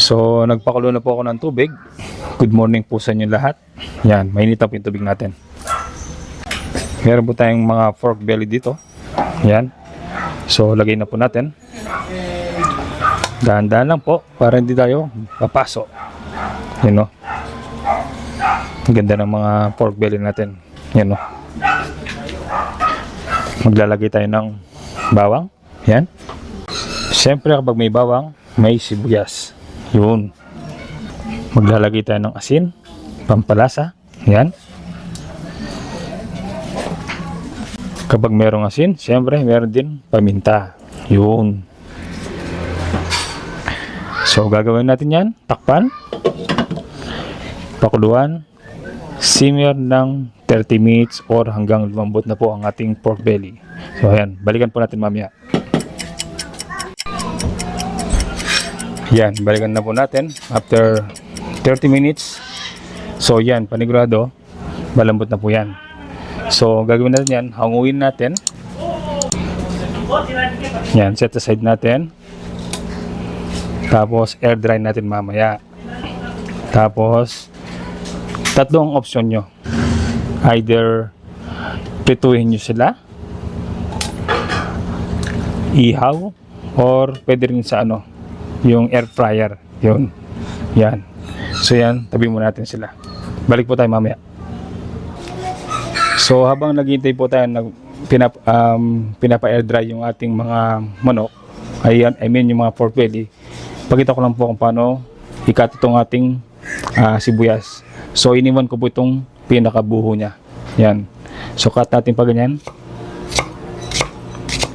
So, nagpakulo na po ako ng tubig. Good morning po sa inyo lahat. Yan, mainit na po yung tubig natin. Meron po tayong mga pork belly dito. Yan. So, lagay na po natin. Dahan-dahan lang po para hindi tayo papasok. Yan o. Ang ganda ng mga pork belly natin. Yan o. Maglalagay tayo ng bawang. Yan. Siyempre kapag may bawang, may sibuyas. Yun. Maglalagay tayo ng asin, pampalasa. Yan. Kapag merong asin, siyempre meron din paminta. Yun. So gagawin natin yan. Takpan. Pakuluan. Simmer ng 30 minutes or hanggang lumambot na po ang ating pork belly. So ayan, balikan po natin mamaya. Yan, balikan na po natin after 30 minutes. So yan, panigurado, malambot na po yan. So gagawin natin yan, hanguin natin. Yan, set aside natin. Tapos air dry natin mamaya. Tapos tatlong option nyo. Either prituhin nyo sila, ihaw, or pwede rin sa yung air fryer. Yun. Yan. So yan, tabi mo natin sila. Balik po tayo mamaya. So habang naghihintay po tayo, pinapa-air dry yung ating mga manok, I mean yung mga pork belly, pakita ko lang po kung paano ikat itong ating sibuyas. So iniwan ko po itong pinakabuho niya. Yan. So cut natin pa ganyan.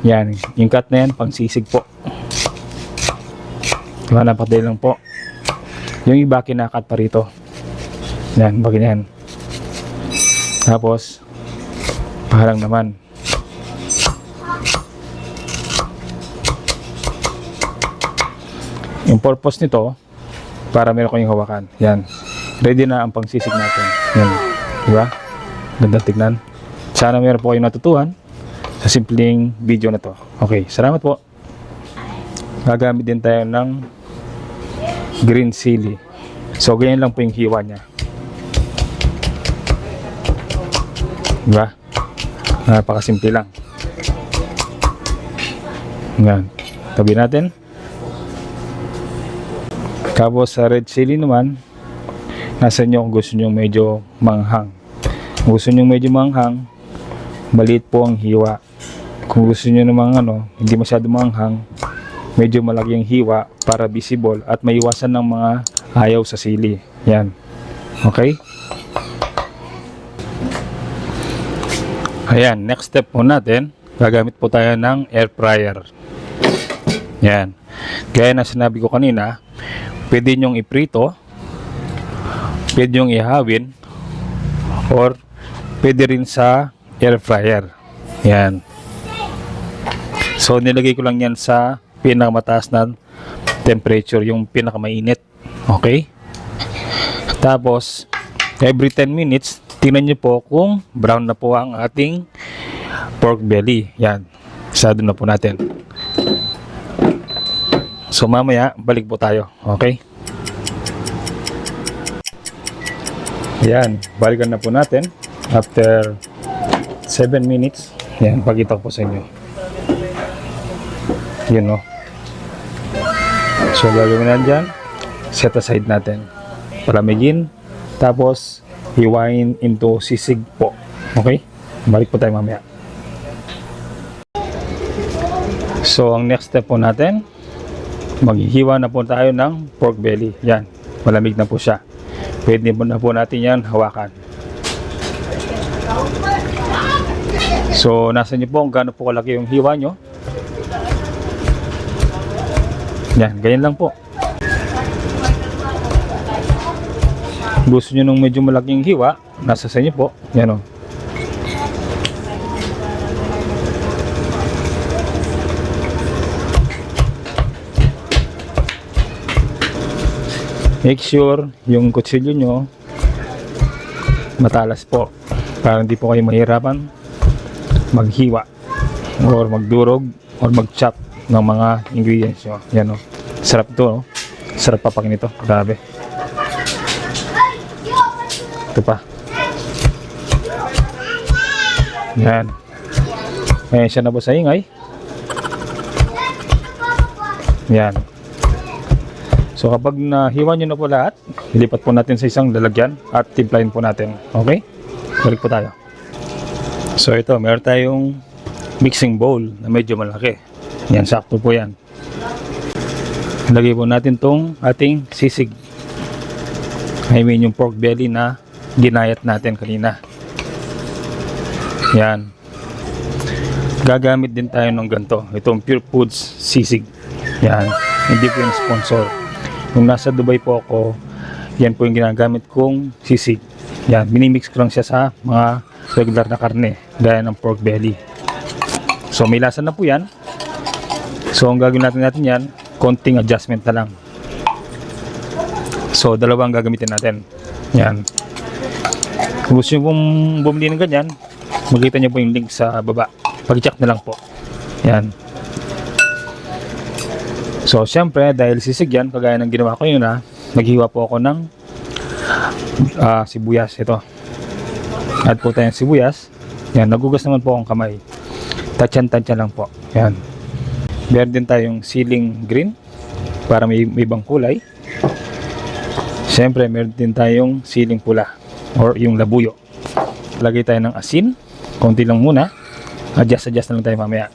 Yan. Yung cut na yan, pang sisig po. Diba, napakadali lang po. Yung iba kinakat pa rito. Yan, bagay yan. Tapos pahalang naman. Yung purpose nito, para meron kayong hawakan. Yan. Ready na ang pangsisig natin. Yan. Diba? Ganda tignan. Sana meron po kayong natutuhan sa simpleng video na to. Okay, salamat po. Gagamit din tayo ng green chili. So, ganyan lang po yung hiwa niya. Diba? Napakasimple lang. Yan. Tabi natin. Tapos sa red chili naman, nasa inyo kung gusto nyo medyo manghang. Kung gusto nyo medyo manghang, maliit po ang hiwa. Kung gusto nyo namang hindi masyado manghang, medyo malaki ang hiwa para visible at maiwasan ng mga ayaw sa sili. Yan. Okay? Ayan, next step po natin, gagamit po tayo ng air fryer. Yan. Gaya na sinabi ko kanina, pwede nyong iprito, pwede nyong ihawin, or pwede rin sa air fryer. Yan. So nilagay ko lang yan sa pinakamataas na temperature, yung pinakamainit. Okay? Tapos every 10 minutes, tingnan nyo po kung brown na po ang ating pork belly. Yan. Isado na po natin. So mamaya, balik po tayo. Okay? Yan. Balikan na po natin. After 7 minutes. Yan. Pakita ko po sa inyo. Yun o. So gagawin na dyan. Set aside natin. Palamigin. Tapos hiwain into sisig po. Okay? Balik po tayo mamaya. So ang next step po natin, maghihiwa na po tayo ng pork belly. Yan. Malamig na po siya. Pwede na po natin yan hawakan. So nasa nyo po kung gaano po kalaki yung hiwa nyo. Yan. Ganyan lang po. Gusto nyo nung medyo malaking hiwa, nasa sa inyo po. Yan o. Make sure yung kutsilyo nyo matalas po para hindi po kayo mahirapan maghiwa or magdurog or mag-chop ng mga ingredients nyo. Yan o. Sarap ito. Sarap pa pag nito. Grabe. Ito pa. Yan. Ayan siya na po sa ingay. Yan. So kapag nahiwa nyo na po lahat, ilipat po natin sa isang lalagyan at timplahin po natin. Okay? Balik po tayo. So ito, meron tayong mixing bowl na medyo malaki. Yan, sakto po yan. Lagay po natin tong ating sisig. I mean yung pork belly na ginayat natin kanina. Yan. Gagamit din tayo ng ganito. Itong Pure Foods sisig. Yan. Hindi po yung sponsor. Nung nasa Dubai po ako, yan po yung ginagamit kong sisig. Yan. Minimix ko lang siya sa mga regular na karne. Gaya ng pork belly. So may lasa na po yan. So ang gagawin natin yan, konting adjustment na lang. So dalawang gagamitin natin. Yan. Kung gusto nyo pong bumili ng ganyan, makita nyo po yung link sa baba. Pag-check na lang po. Yan. So syempre dahil sisig yan, kagaya ng ginawa ko yun naghiwa po ako ng sibuyas. Ito. Add po tayong sibuyas. Yan. Nagugas naman po akong kamay. Tansyan-tansyan lang po. Yan. Meron din tayong siling green para may ibang kulay. Siyempre meron din tayong siling pula or yung labuyo. Lagay tayo ng asin. Konti lang muna. Adjust na lang tayo mamaya.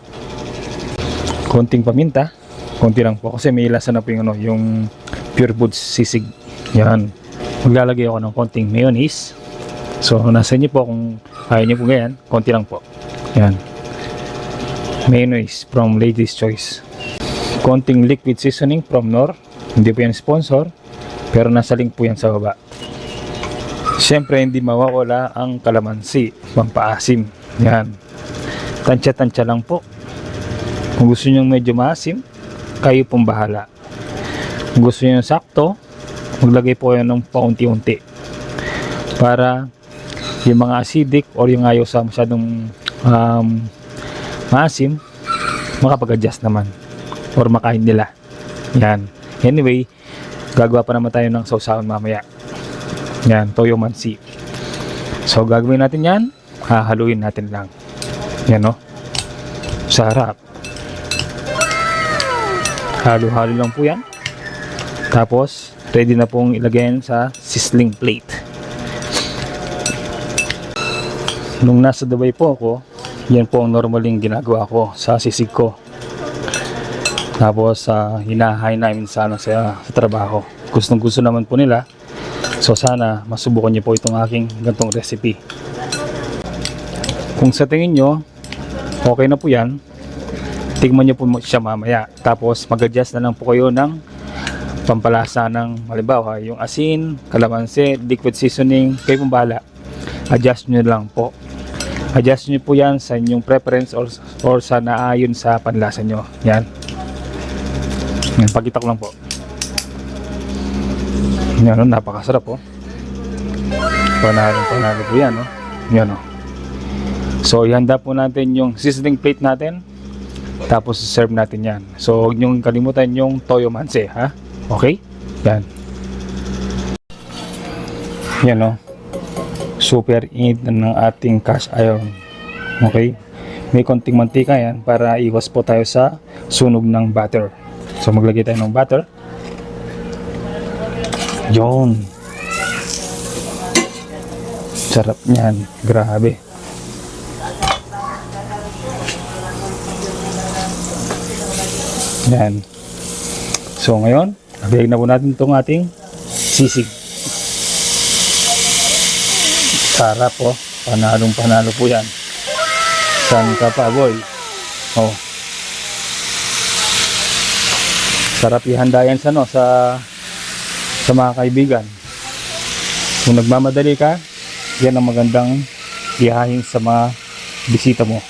Konting paminta. Konti lang po kasi may lasa na po yung Pure Foods sisig. Yan. Maglalagay ako ng konting mayonnaise. So nasa inyo po kung ayaw nyo po ganyan. Konti lang po. Yan. Mayonnaise from Lady's Choice. Konting liquid seasoning from Knorr. Hindi po yan sponsor. Pero nasa link po yan sa baba. Siyempre hindi mawawala ang kalamansi. Pampaasim. Yan. Tansya-tansya lang po. Kung gusto nyo medyo maasim, kayo pong bahala. Kung gusto nyo sakto, maglagay po kayo ng paunti-unti. Para yung mga acidic or yung ayaw sa masyadong maasim, makapag-adjust naman. Or makain nila. Yan. Anyway, gagawa pa naman tayo ng sausawan mamaya. Yan, toyo mansi. So, gagawin natin yan. Hahaluin natin lang. Yan, no? Sarap. Halo-halo lang po yan. Tapos, ready na pong ilagay sa sizzling plate. Nung nasa Dubai po ako, yan po ang normaling ginagawa ko sa sisig ko. Tapos, hinahay namin sana sa trabaho. Gustong gusto naman po nila. So, sana masubukan niyo po itong aking gantong recipe. Kung sa tingin nyo, okay na po yan, tigman nyo po siya mamaya. Tapos mag-adjust na lang po kayo ng pampalasa ng halimbawa, yung asin, kalamansi, liquid seasoning, kayo pong bahala. Adjust nyo lang po. Adjust nyo po yan sa inyong preference or sa naayon sa panlasa nyo. Yan. Yan, pagkita ko lang po. Yan, napakasarap po. Panalo po yan. Yan, so, ihanda po natin yung sizzling plate natin. Tapos, serve natin yan. So, huwag niyong kalimutan yung toyo mansi, ha? Okay? Yan. Yan, super init ng ating cast iron. Okay? May konting mantika yan para iwas po tayo sa sunog ng butter. So, maglagay tayo ng butter. Yun. Sarap niyan. Grabe. Yan. So ngayon, nabihag na po natin itong ating sisig. Sarap po. Panalong panalo po yan. San ka pa, boy? Oh. Sarap ihanda yan sa mga kaibigan. Kung nagmamadali ka, yan ang magandang ihahin sa mga bisita mo.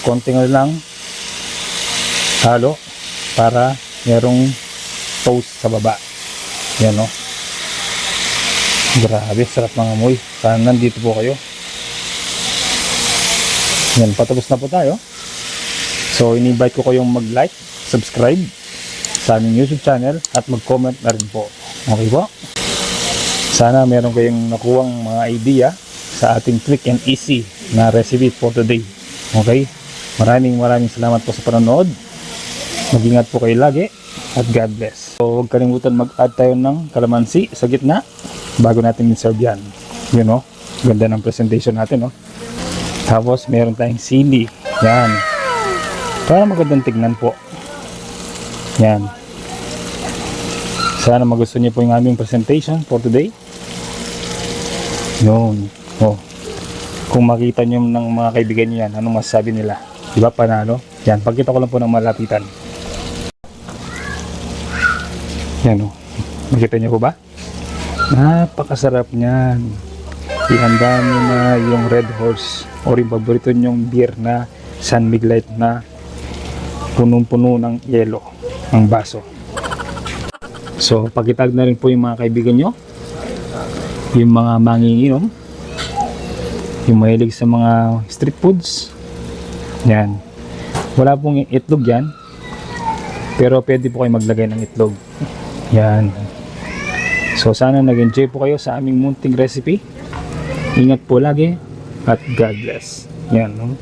Konting lang halo para merong toast sa baba. Yan, grabe, sarap mga amoy. Sana nandito po kayo. Yan, patapos na po tayo. So, in-invite ko kayong mag-like, subscribe, sa aming YouTube channel at mag-comment na rin po. Okay po? Sana meron kayong nakuwang mga idea sa ating quick and easy na recipe for today. Okay? Maraming salamat po sa panonood. Mag-ingat po kayo lagi at God bless. So, huwag kalimutan mag-add tayo ng kalamansi sa gitna bago natin i-serve yan. Yun o, ganda ng presentation natin o. Tapos meron tayong sili. Yan. Para magandang tignan po. Yan. Sana magustuhan niyo po yung aming presentation for today. Yun. Oh. Kung makita niyo ng mga kaibigan niyo yan, anong masasabi nila? Diba panalo? Yan. Pagkita ko lang po ng malapitan. Yan o. Makita niyo po ba? Napakasarap niyan. Ihanda niyo na yung Red Horse or yung paborito nyong beer na San Miguelite na punong-puno ng yelo ang baso. So, pakitag na rin po yung mga kaibigan nyo, yung mga manginginom, yung mahilig sa mga street foods. Yan. Wala pong itlog yan, pero pwede po kayo maglagay ng itlog. Yan. So, sana nag-enjoy po kayo sa aming munting recipe. Ingat po lagi at God bless. Yan, no?